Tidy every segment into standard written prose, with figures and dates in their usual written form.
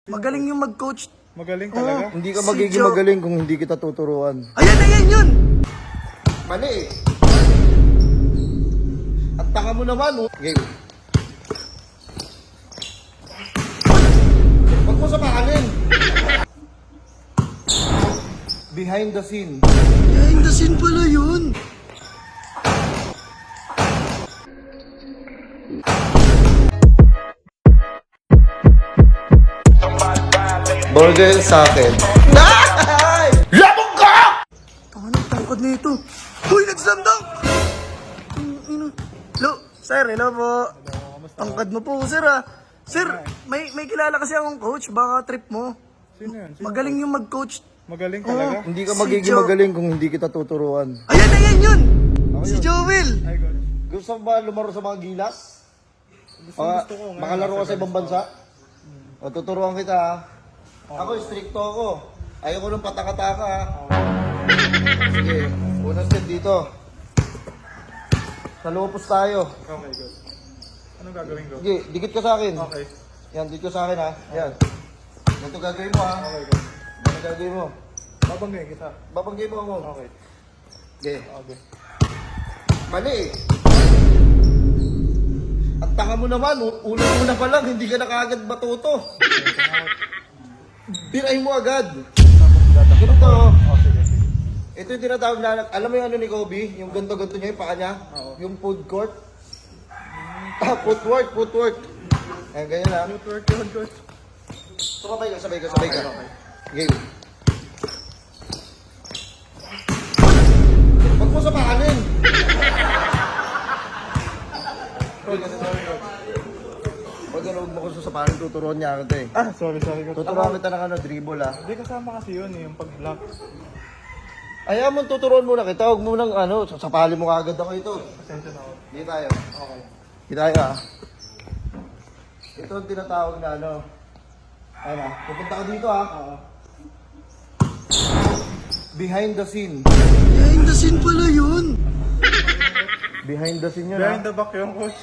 Magaling yung mag-coach. Magaling talaga? Hindi ka Si magiging Joe. magaling kung hindi kita tuturuan. Ayan yun! Mali eh. Ang tanga mo naman, oh. Game. Huwag mo sapahanin. Behind the scene. Behind the scene pala yun. Burger sa akin. Labog ka! Anong tangkad na ito? Uy, nag-slam dunk! Hello, sir, hello po. Tangkad mo po, sir ah. Sir, may kilala kasi akong coach, baka trip mo. Sino yan? Magaling yung mag-coach. Magaling talaga? Hindi ka Si magiging Joe. magaling kung hindi kita tuturuan. Ayan yun! Si Joel! Ay, God. Gusto mo ba lumaro sa mga gilas? Gusto ko. Makalaro ka sa ibang bansa? O, tuturuan kita ha. Ako, stricto ako. Ayoko nung pataka-taka ha. Sige, unang step dito. Sa lupos tayo. Okay, good. Anong gagawin ko? Sige, dikit ka sa akin. Okay. Yan, dikit ka sa akin ha. Yan. Ganito gagawin mo ha. Okay, good. Ganito gagawin mo. Babanggayin kita. Babanggay mo ako. Okay. Sige. Okay. Mali eh. Ang tanga mo naman, una pa lang, hindi ka na kaagad matuto. Tirahin mo agad. Ganito. Oh, sige. Ito yung tinatawag na, alam mo yung ano ni Kobe? Yung ganto-ganto niya, yung paa niya? Oo. Yung food court? Footwork. Ayan, ganyan lang. Footwork yun, coach. Sabay ka. Okay. Game. Huwag mo sapahanin. Huwag mo ko sa sapahanin, tuturuan niya kita eh. Ah, sorry, coach. Tuturuan kita ng ano, dribble ah. Hindi kasama kasi yun eh, yung pag-block. Ayaw mo, tuturuan muna kita. Huwag mo nang ano, sasapalin mo kagad ako ito. Pasensya na ako. Hindi tayo. Okay. Hindi tayo ah. Ito ang tinatawag na ano. Ayun ah, pupunta ka dito ah. Oo. Behind the scene. Behind the scene pala yun. Behind the scene yun Behind ah. the back yun, coach.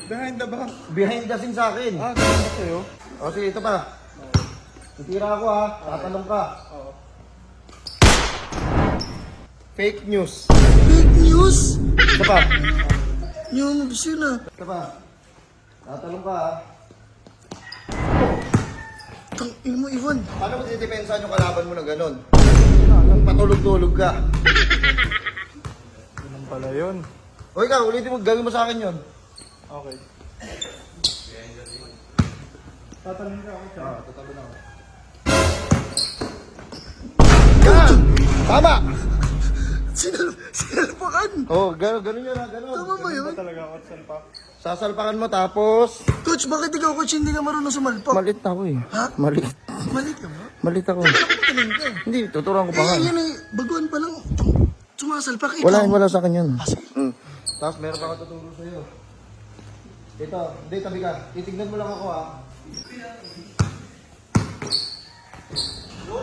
Behind the back. Behind the scene sa akin. Ah, ganun ba sa'yo? O sige, ito pa. Titira ako ha. Tatanong ka. Oo. Fake news. Fake news? Ito pa. Yung moves yun ah. Ito pa. Tatanong ka ha. Tangin mo, Ivan. Paano mo titipensahan yung kalaban mo na ganun? Nung patulog-tulog ka. Ganun pala yun. O ikaw, ulitin mo, gawin mo sa akin yun. Okay. Tatanungin ka ako siya. Tatalo na ako. Yan! Tama! Sinalpakan. Oh, ganun yun ha, ganun. Tama ba Ganun yun? ba talaga ako at salpak? Sasalpakan mo tapos... Coach, bakit ikaw, coach, hindi ka marunong sumalpak? Malit ako eh. Ha? Malit. Malit ka ba? Malit ako. Magaling ka. Hindi, tuturuan ko pa nga. Eh, yan eh, baguhan pa lang. Sumasalpak ikaw. Wala sa akin yun. Sige. Tapos meron pa ako tuturo sa'yo. Ito, hindi, tabi ka. Titignan mo lang ako ha.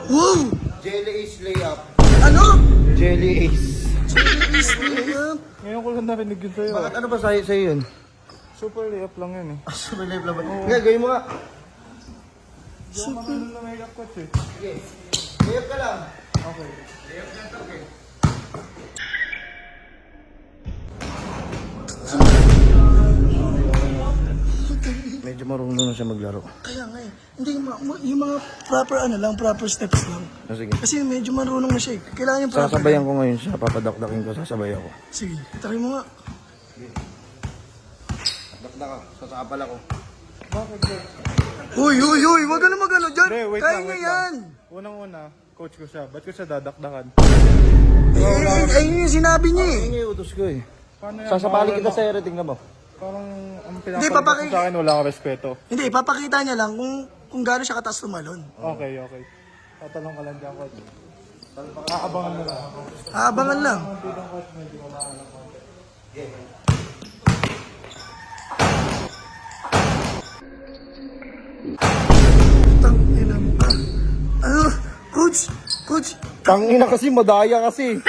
Wow! Jelly Ace layup. Ano? Jelly Ace. Is layup. Ngayon ko lang narinig yun sa'yo. Bakit ano ba sa'yo yun? Super layup lang yun eh. Super layup lang ba? Nga, gawin mo nga. Hindi ako makano na makeup coach eh. Sige. Layup ka lang. Okay. Medyo marunong na siya maglaro. Kaya nga eh. Hindi, yung mga proper ano lang, proper steps lang. Oh, sige. Kasi medyo marunong na siya eh. Kailangan yung proper. Sasabayan ko ngayon siya. Papadakdakin ko. Sasabay ako. Sige, try mo nga. Dakdak ka. Sasapal ako. Bakit coach? Uy, wag ka na magano dyan. Hindi, wait Kaya lang, niya wait yan. lang. Unang-una, coach ko siya. Ba't ko siya dadakdakan? Ayun yung sinabi niya eh. Ayun yung utos ko eh. Paano yan? Sasapalin Bawal kita na- sa ere. Tingnan mo. Parang ang Hindi, pinapalabas papaki- mo sa akin, wala kang respeto. Hindi, ipapakita niya lang kung gaano siya kataas tumalon. Okay. Tatanong ka lang dyan, coach. Aabangan mo lang ako. Aabangan lang. Ang bidang coach, medyo wala ka ng konti. Tangina mo ka. Ano? Coach, Tangina kasi, madaya kasi.